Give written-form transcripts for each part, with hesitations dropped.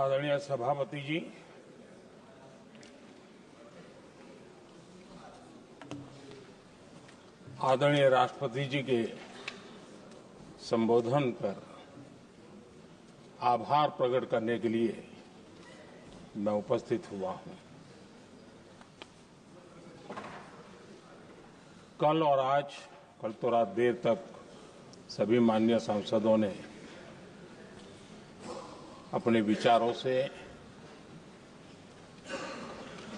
आदरणीय सभापति जी, आदरणीय राष्ट्रपति जी के संबोधन पर आभार प्रकट करने के लिए मैं उपस्थित हुआ हूं। कल और आज, कल तो रात देर तक सभी माननीय सांसदों ने अपने विचारों से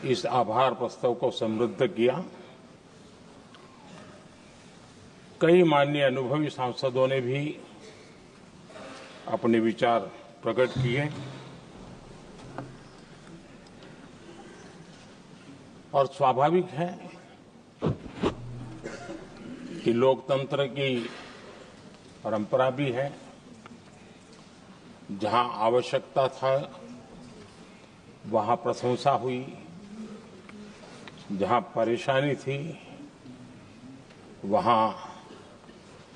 इस आभार प्रस्ताव को समृद्ध किया। कई माननीय अनुभवी सांसदों ने भी अपने विचार प्रकट किए और स्वाभाविक है कि लोकतंत्र की परंपरा भी है। जहां आवश्यकता था वहां प्रशंसा हुई, जहां परेशानी थी वहां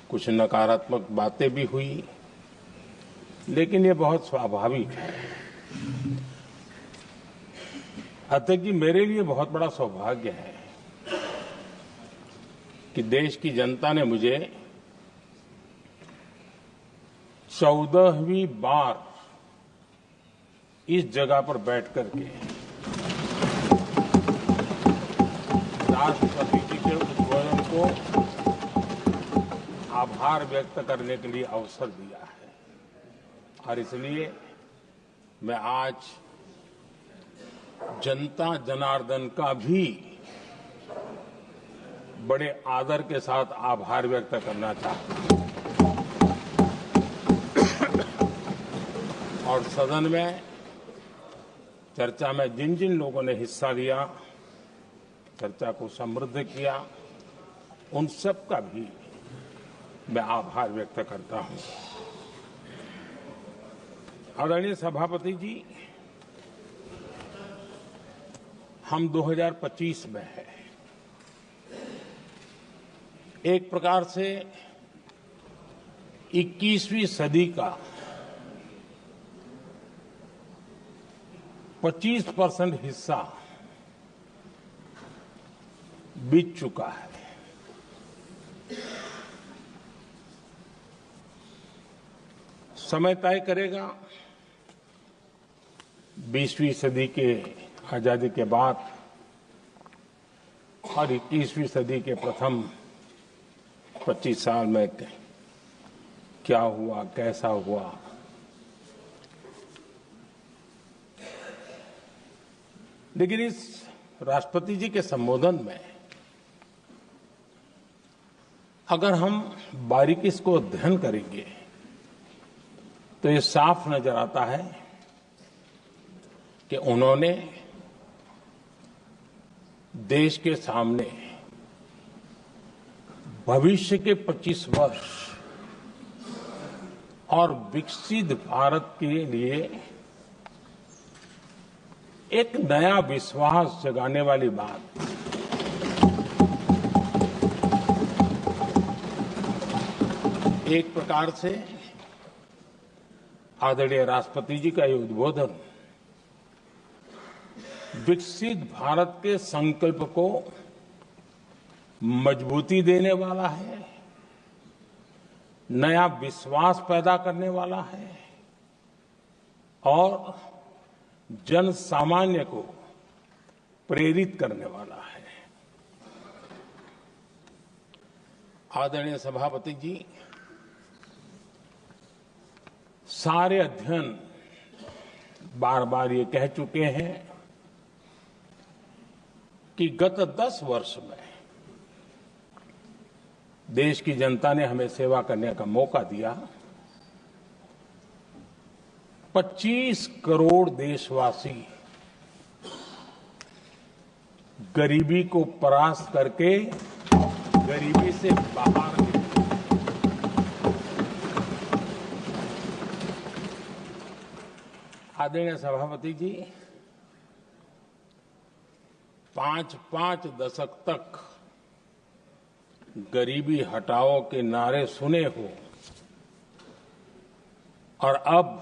कुछ नकारात्मक बातें भी हुई, लेकिन ये बहुत स्वाभाविक है। अतः कि मेरे लिए बहुत बड़ा सौभाग्य है कि देश की जनता ने मुझे 14वीं बार इस जगह पर बैठ करके राष्ट्रपति जी के उद्बोधन को आभार व्यक्त करने के लिए अवसर दिया है। और इसलिए मैं आज जनता जनार्दन का भी बड़े आदर के साथ आभार व्यक्त करना चाहता हूं। और सदन में चर्चा में जिन जिन लोगों ने हिस्सा लिया, चर्चा को समृद्ध किया, उन सब का भी मैं आभार व्यक्त करता हूं। आदरणीय सभापति जी, हम 2025 में हैं। एक प्रकार से 21वीं सदी का 25% हिस्सा बीत चुका है। समय तय करेगा 20वीं सदी के आजादी के बाद और 21वीं सदी के प्रथम 25 साल में क्या हुआ, कैसा हुआ। लेकिन इस राष्ट्रपति जी के संबोधन में अगर हम बारीकी इसको अध्ययन करेंगे तो ये साफ नजर आता है कि उन्होंने देश के सामने भविष्य के 25 वर्ष और विकसित भारत के लिए एक नया विश्वास जगाने वाली बात, एक प्रकार से आदरणीय राष्ट्रपति जी का ये उद्बोधन विकसित भारत के संकल्प को मजबूती देने वाला है, नया विश्वास पैदा करने वाला है और जन सामान्य को प्रेरित करने वाला है। आदरणीय सभापति जी, सारे अध्ययन बार बार ये कह चुके हैं कि गत 10 वर्ष में देश की जनता ने हमें सेवा करने का मौका दिया। 25 करोड़ देशवासी गरीबी को परास्त करके गरीबी से बाहर निकले। आदरणीय सभापति जी, 5 दशक तक गरीबी हटाओ के नारे सुने हो और अब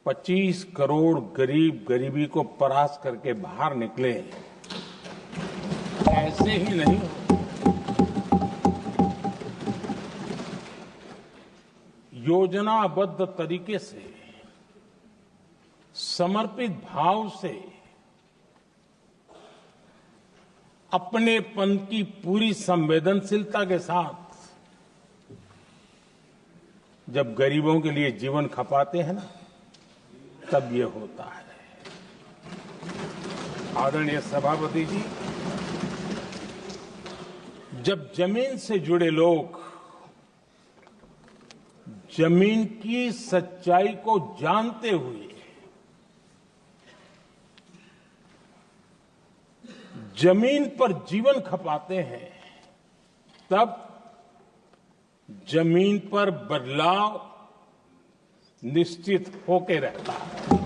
25 करोड़ गरीब गरीबी को परास्त करके बाहर निकले, ऐसे ही नहीं हो। योजनाबद्ध तरीके से, समर्पित भाव से, अपनेपन की पूरी संवेदनशीलता के साथ जब गरीबों के लिए जीवन खपाते हैं ना, तब ये होता है। आदरणीय सभापति जी, जब जमीन से जुड़े लोग जमीन की सच्चाई को जानते हुए जमीन पर जीवन खपाते हैं, तब जमीन पर बदलाव निश्चित होके रहता है।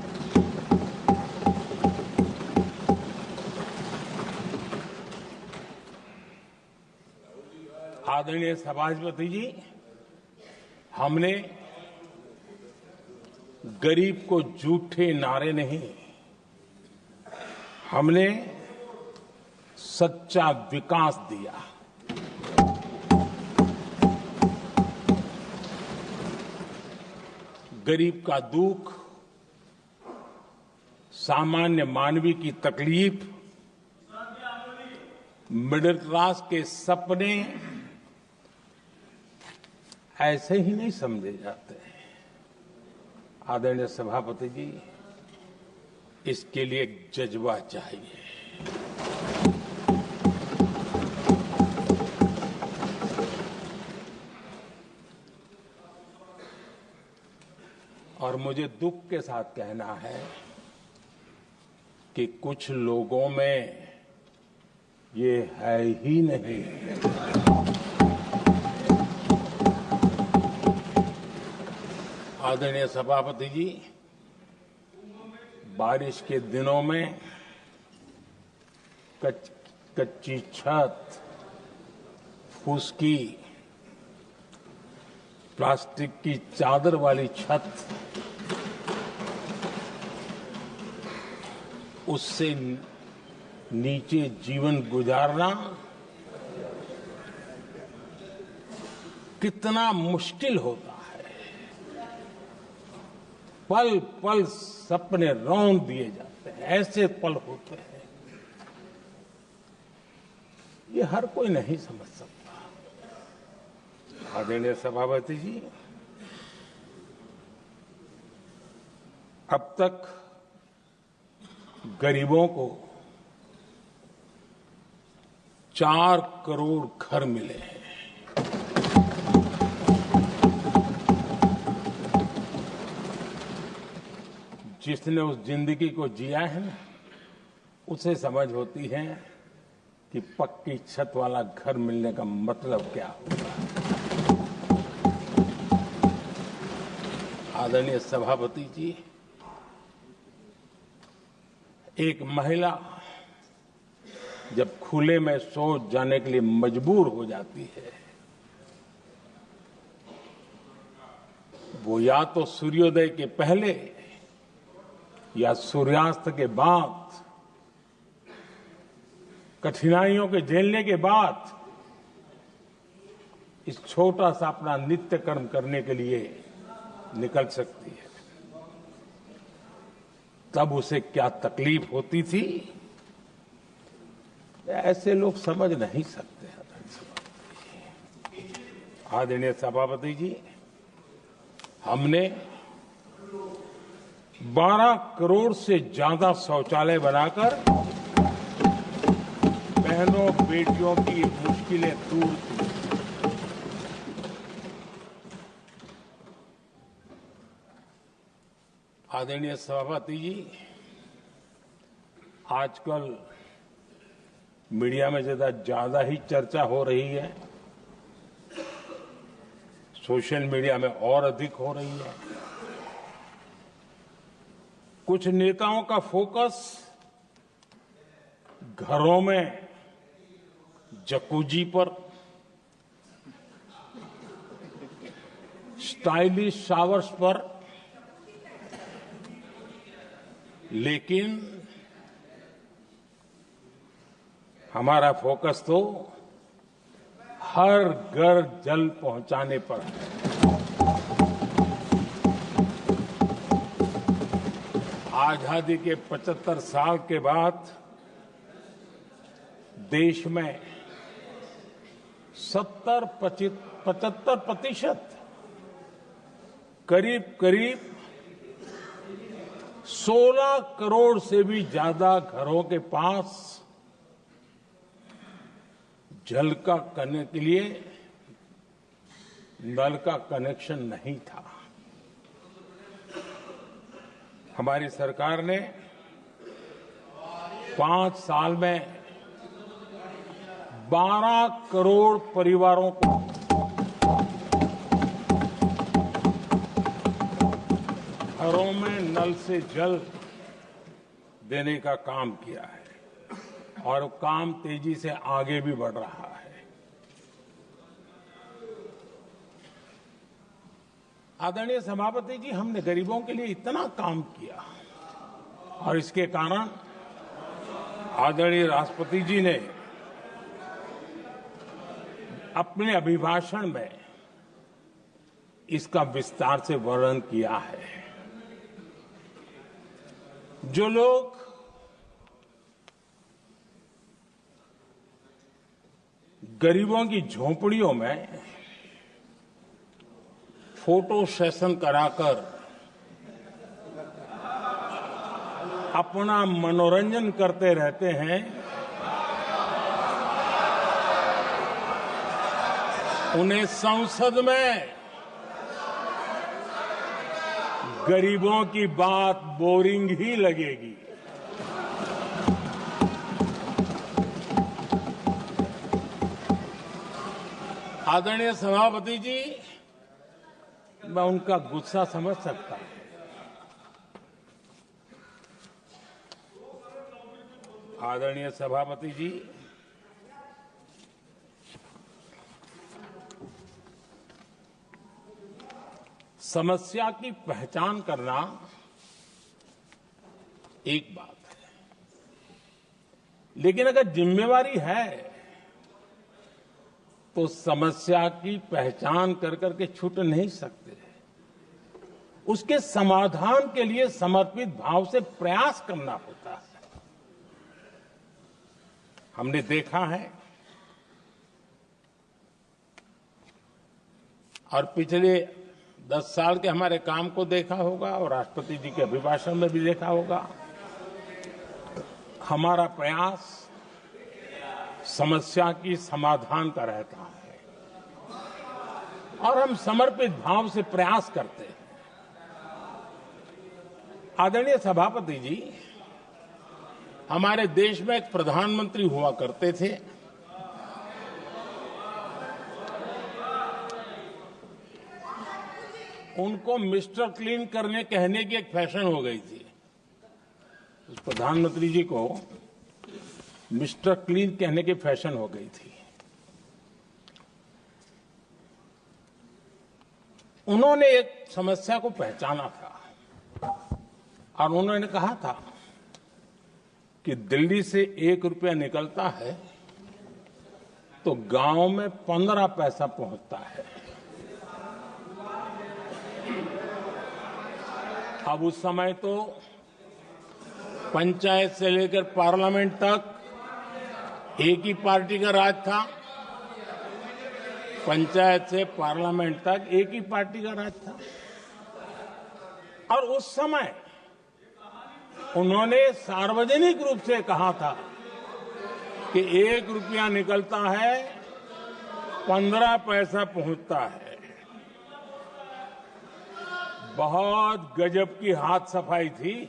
आदरणीय सभापति जी, हमने गरीब को झूठे नारे नहीं, हमने सच्चा विकास दिया। गरीब का दुख, सामान्य मानवी की तकलीफ, मिडिल क्लास के सपने ऐसे ही नहीं समझे जाते। आदरणीय सभापति जी, इसके लिए एक जज्बा चाहिए। और मुझे दुख के साथ कहना है कि कुछ लोगों में ये है ही नहीं। आदरणीय सभापति जी, बारिश के दिनों में कच्ची छत, फुसकी, प्लास्टिक की चादर वाली छत, उससे नीचे जीवन गुजारना कितना मुश्किल होता है। पल पल सपने रौंद दिए जाते हैं, ऐसे पल होते हैं, ये हर कोई नहीं समझ सकता। आदरणीय सभापति जी, अब तक गरीबों को 4 करोड़ घर मिले हैं। जिसने उस जिंदगी को जिया है ना, उसे समझ होती है कि पक्की छत वाला घर मिलने का मतलब क्या होगा। आदरणीय सभापति जी, एक महिला जब खुले में शौच जाने के लिए मजबूर हो जाती है, वो या तो सूर्योदय के पहले या सूर्यास्त के बाद, कठिनाइयों के झेलने के बाद इस छोटा सा अपना नित्य कर्म करने के लिए निकल सकती है। तब उसे क्या तकलीफ होती थी, ऐसे लोग समझ नहीं सकते। आदरणीय सभापति जी, हमने 12 करोड़ से ज्यादा शौचालय बनाकर बहनों बेटियों की मुश्किलें दूर की। आदरणीय सभापति जी, आजकल मीडिया में ज्यादा ही चर्चा हो रही है, सोशल मीडिया में और अधिक हो रही है। कुछ नेताओं का फोकस घरों में जकूजी पर, स्टाइलिश शावर्स पर, लेकिन हमारा फोकस तो हर घर जल पहुंचाने पर है। आजादी के 75 साल के बाद देश में 75% करीब 16 करोड़ से भी ज्यादा घरों के पास जल का करने के लिए नल का कनेक्शन नहीं था। हमारी सरकार ने 5 साल में 12 करोड़ परिवारों को घरों में नल से जल देने का काम किया है और काम तेजी से आगे भी बढ़ रहा है। आदरणीय सभापति जी, हमने गरीबों के लिए इतना काम किया और इसके कारण आदरणीय राष्ट्रपति जी ने अपने अभिभाषण में इसका विस्तार से वर्णन किया है। जो लोग गरीबों की झोपड़ियों में फोटो सेशन कराकर अपना मनोरंजन करते रहते हैं, उन्हें संसद में गरीबों की बात बोरिंग ही लगेगी। आदरणीय सभापति जी, मैं उनका गुस्सा समझ सकता हूं। आदरणीय सभापति जी, समस्या की पहचान करना एक बात है, लेकिन अगर जिम्मेवारी है तो समस्या की पहचान कर करके छूट नहीं सकते। उसके समाधान के लिए समर्पित भाव से प्रयास करना होता है। हमने देखा है और पिछले 10 साल के हमारे काम को देखा होगा और राष्ट्रपति जी के अभिभाषण में भी देखा होगा। हमारा प्रयास समस्या की समाधान का रहता है और हम समर्पित भाव से प्रयास करते हैं। आदरणीय सभापति जी, हमारे देश में एक प्रधानमंत्री हुआ करते थे। उनको मिस्टर क्लीन करने कहने की एक फैशन हो गई थी। उस प्रधानमंत्री जी को मिस्टर क्लीन कहने की फैशन हो गई थी। उन्होंने एक समस्या को पहचाना था और उन्होंने कहा था कि दिल्ली से 1 रुपया निकलता है तो गांव में 15 पैसा पहुंचता है। अब उस समय तो पंचायत से लेकर पार्लियामेंट तक एक ही पार्टी का राज था। पंचायत से पार्लियामेंट तक एक ही पार्टी का राज था और उस समय उन्होंने सार्वजनिक रूप से कहा था कि 1 रुपया निकलता है 15 पैसा पहुंचता है। बहुत गजब की हाथ सफाई थी।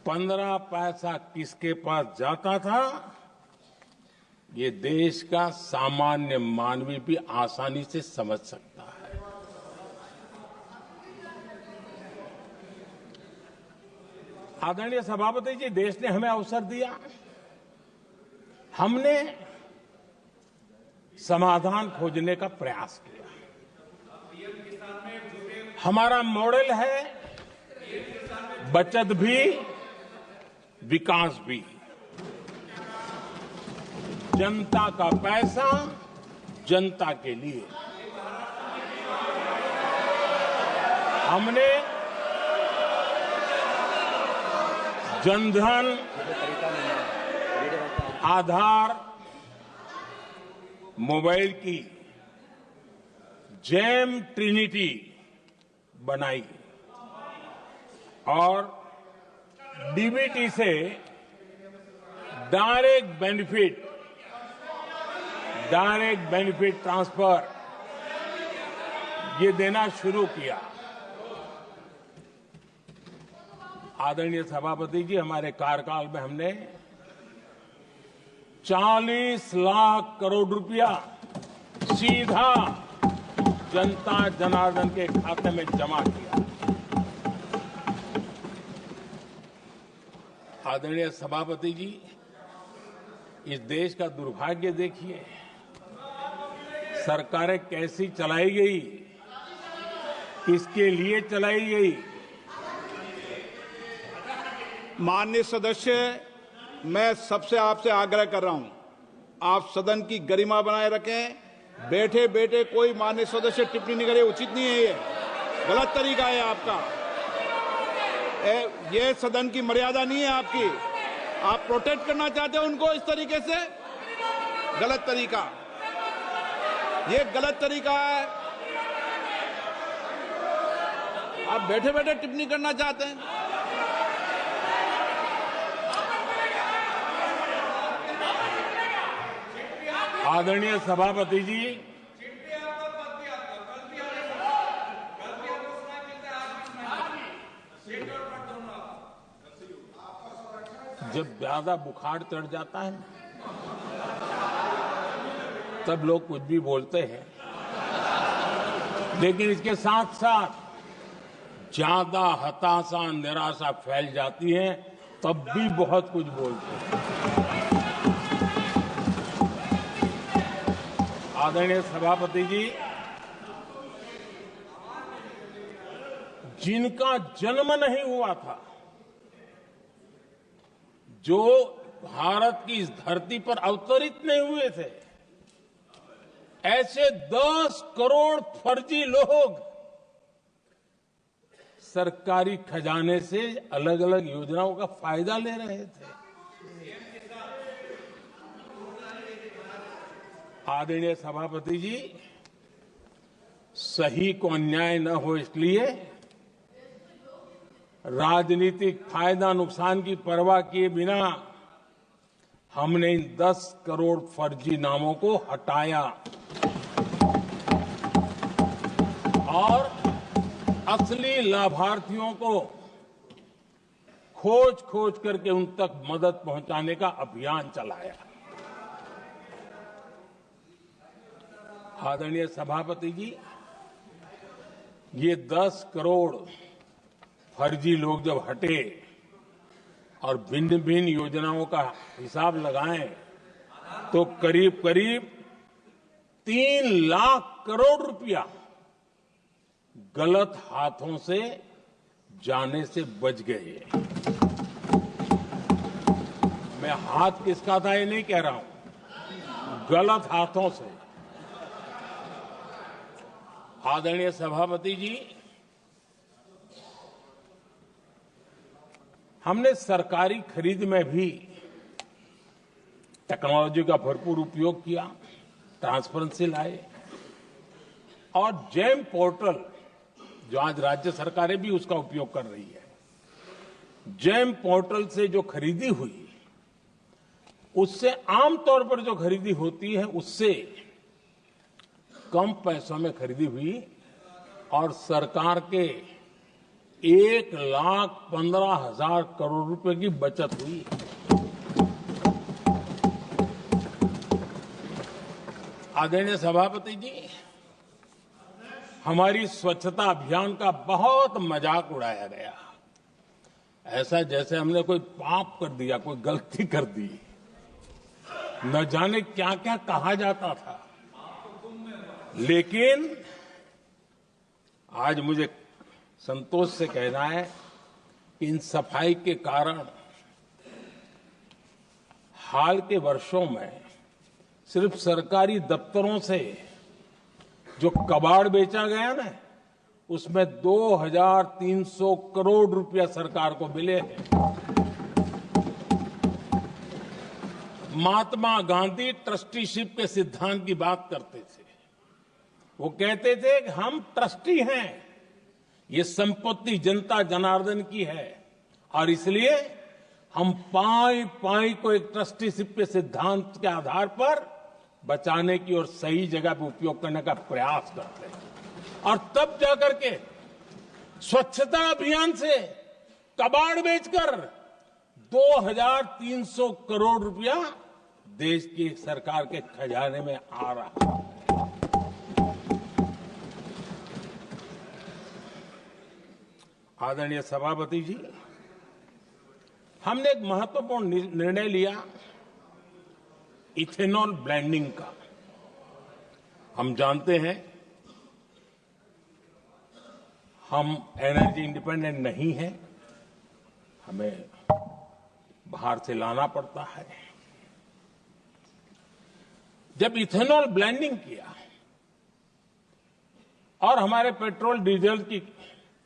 पंद्रह पैसा किसके पास जाता था, ये देश का सामान्य मानवी भी आसानी से समझ सकता है। आदरणीय सभापति जी, देश ने हमें अवसर दिया। हमने समाधान खोजने का प्रयास किया। हमारा मॉडल है बचत भी विकास भी। जनता का पैसा जनता के लिए। हमने जनधन, आधार, मोबाइल की जेम ट्रिनिटी बनाई और डीबीटी से डायरेक्ट बेनिफिट ट्रांसफर ये देना शुरू किया। आदरणीय सभापति जी, हमारे कार्यकाल में हमने 40 लाख करोड़ रुपया सीधा जनता जनार्दन के खाते में जमा किया। आदरणीय सभापति जी, इस देश का दुर्भाग्य देखिए, सरकारें कैसी चलाई गई, किसके लिए चलाई गई। माननीय सदस्य, मैं सबसे आपसे आग्रह कर रहा हूं, आप सदन की गरिमा बनाए रखें। बैठे बैठे कोई माननीय सदस्य टिप्पणी नहीं करे, उचित नहीं है, ये गलत तरीका है आपका। ये सदन की मर्यादा नहीं है आपकी। आप प्रोटेक्ट करना चाहते हो उनको इस तरीके से, गलत तरीका, ये गलत तरीका है। आप बैठे बैठे टिप्पणी करना चाहते हैं। आदरणीय सभापति जी, जब ज्यादा बुखार चढ़ जाता है तब लोग कुछ भी बोलते हैं, लेकिन इसके साथ साथ ज्यादा हताशा निराशा फैल जाती है तब भी बहुत कुछ बोलते हैं। आदरणीय सभापति जी, जिनका जन्म नहीं हुआ था, जो भारत की इस धरती पर अवतरित नहीं हुए थे, ऐसे 10 करोड़ फर्जी लोग सरकारी खजाने से अलग अलग योजनाओं का फायदा ले रहे थे। आदरणीय सभापति जी, सही को अन्याय न हो इसलिए राजनीतिक फायदा नुकसान की परवाह किए बिना हमने इन 10 करोड़ फर्जी नामों को हटाया और असली लाभार्थियों को खोज खोज करके उन तक मदद पहुंचाने का अभियान चलाया। आदरणीय सभापति जी, ये 10 करोड़ फर्जी लोग जब हटे और भिन्न भिन्न योजनाओं का हिसाब लगाएं तो करीब करीब 3 लाख करोड़ रुपया गलत हाथों से जाने से बच गए। मैं हाथ किसका था ये नहीं कह रहा हूं, गलत हाथों से। आदरणीय सभापति जी, हमने सरकारी खरीद में भी टेक्नोलॉजी का भरपूर उपयोग किया, ट्रांसपेरेंसी लाए और जेम पोर्टल, जो आज राज्य सरकारें भी उसका उपयोग कर रही है, जेम पोर्टल से जो खरीदी हुई उससे आमतौर पर जो खरीदी होती है उससे कम पैसों में खरीदी हुई और सरकार के 1,15,000 करोड़ रुपए की बचत हुई। आदरणीय सभापति जी, हमारी स्वच्छता अभियान का बहुत मजाक उड़ाया गया, ऐसा जैसे हमने कोई पाप कर दिया, कोई गलती कर दी। न जाने क्या क्या कहा जाता था। लेकिन आज मुझे संतोष से कहना है कि इन सफाई के कारण हाल के वर्षों में सिर्फ सरकारी दफ्तरों से जो कबाड़ बेचा गया ना, उसमें 2300 करोड़ रुपया सरकार को मिले हैं। महात्मा गांधी ट्रस्टीशिप के सिद्धांत की बात करते थे। वो कहते थे कि हम ट्रस्टी हैं, ये संपत्ति जनता जनार्दन की है और इसलिए हम पाई पाई को एक ट्रस्टीशिप के सिद्धांत के आधार पर बचाने की और सही जगह पर उपयोग करने का प्रयास करते हैं। और तब जाकर के स्वच्छता अभियान से कबाड़ बेचकर 2300 करोड़ रुपया देश की सरकार के खजाने में आ रहा है। आदरणीय सभापति जी, हमने एक महत्वपूर्ण निर्णय लिया इथेनॉल ब्लेंडिंग का। हम जानते हैं हम एनर्जी इंडिपेंडेंट नहीं है, हमें बाहर से लाना पड़ता है। जब इथेनॉल ब्लेंडिंग किया और हमारे पेट्रोल डीजल की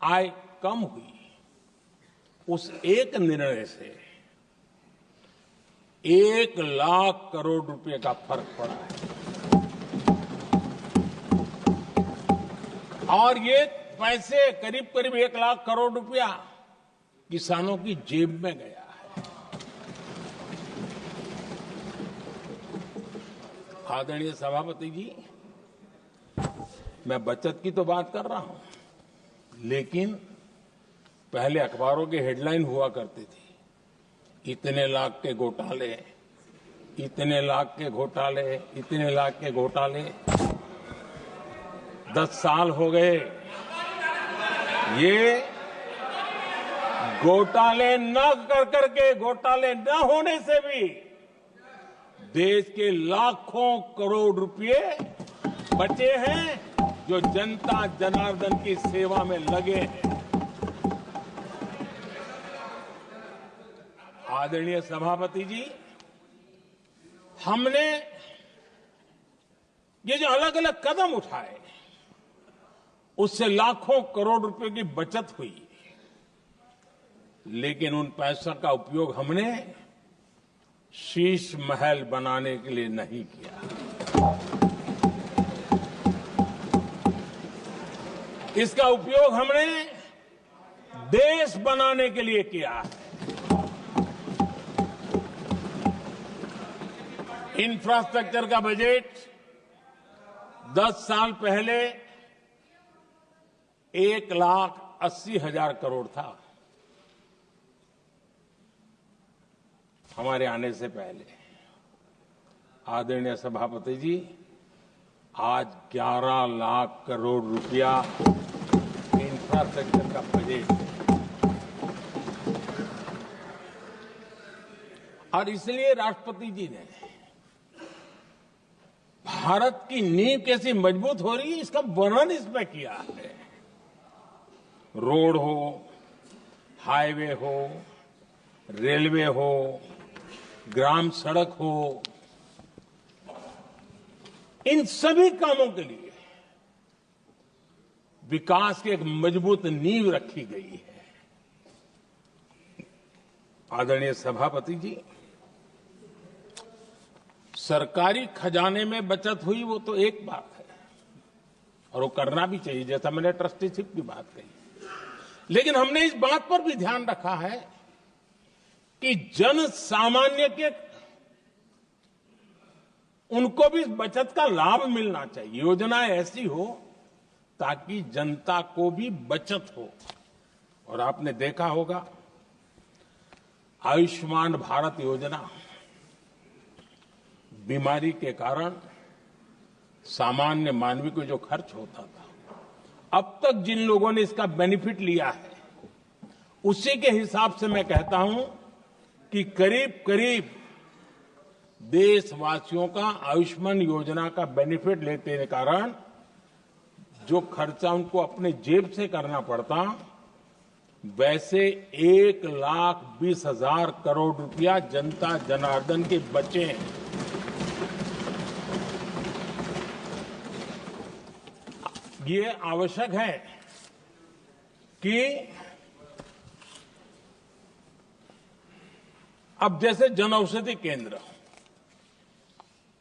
आय कम हुई, उस एक निर्णय से 1 लाख करोड़ रुपए का फर्क पड़ा है। और ये पैसे करीब करीब 1 लाख करोड़ रुपया किसानों की जेब में गया है। आदरणीय सभापति जी, मैं बचत की तो बात कर रहा हूं, लेकिन पहले अखबारों की हेडलाइन हुआ करती थी, इतने लाख के घोटाले, इतने लाख के घोटाले, इतने लाख के घोटाले। 10 साल हो गए, ये घोटाले न कर करके, घोटाले न होने से भी देश के लाखों करोड़ रुपए बचे हैं, जो जनता जनार्दन की सेवा में लगे हैं। आदरणीय सभापति जी, हमने ये जो अलग अलग कदम उठाए, उससे लाखों करोड़ रुपए की बचत हुई, लेकिन उन पैसों का उपयोग हमने शीश महल बनाने के लिए नहीं किया। इसका उपयोग हमने देश बनाने के लिए किया है। इंफ्रास्ट्रक्चर का बजट 10 साल पहले 1,80,000 करोड़ था, हमारे आने से पहले। आदरणीय सभापति जी, आज 11 लाख करोड़ रुपया इंफ्रास्ट्रक्चर का बजट है। और इसलिए राष्ट्रपति जी ने भारत की नींव कैसी मजबूत हो रही है, इसका वर्णन इसमें किया है। रोड हो, हाईवे हो, रेलवे हो, ग्राम सड़क हो, इन सभी कामों के लिए विकास की एक मजबूत नींव रखी गई है। आदरणीय सभापति जी, सरकारी खजाने में बचत हुई वो तो एक बात है, और वो करना भी चाहिए, जैसा मैंने ट्रस्टीशिप की बात कही। लेकिन हमने इस बात पर भी ध्यान रखा है कि जन सामान्य के उनको भी बचत का लाभ मिलना चाहिए। योजनाएं ऐसी हो ताकि जनता को भी बचत हो। और आपने देखा होगा, आयुष्मान भारत योजना बीमारी के कारण सामान्य मानवी को जो खर्च होता था, अब तक जिन लोगों ने इसका बेनिफिट लिया है, उसी के हिसाब से मैं कहता हूं कि करीब करीब देशवासियों का आयुष्मान योजना का बेनिफिट लेते के कारण जो खर्चा उनको अपने जेब से करना पड़ता, वैसे 1,20,000 करोड़ रुपया जनता जनार्दन के बचे। ये आवश्यक है कि अब जैसे जन औषधि केंद्र,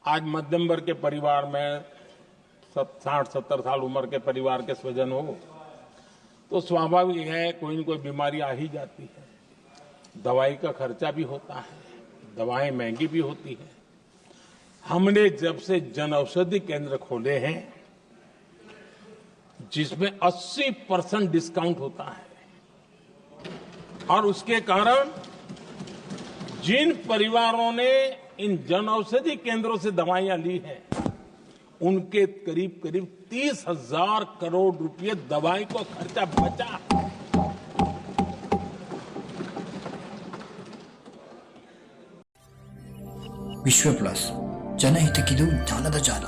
आज मध्यम वर्ग के परिवार में 60-70 साल उम्र के परिवार के स्वजन हो तो स्वाभाविक है कोई न कोई बीमारी आ ही जाती है, दवाई का खर्चा भी होता है, दवाएं महंगी भी होती है। हमने जब से जन औषधि केंद्र खोले हैं जिसमें 80% डिस्काउंट होता है, और उसके कारण जिन परिवारों ने इन जन औषधि केंद्रों से दवाइयां ली हैं उनके करीब करीब 30,000 करोड़ रुपए दवाई को खर्चा बचा। विश्व प्लस जनहितक्किದು ಜ್ಞಾನದ ಜಾಲ।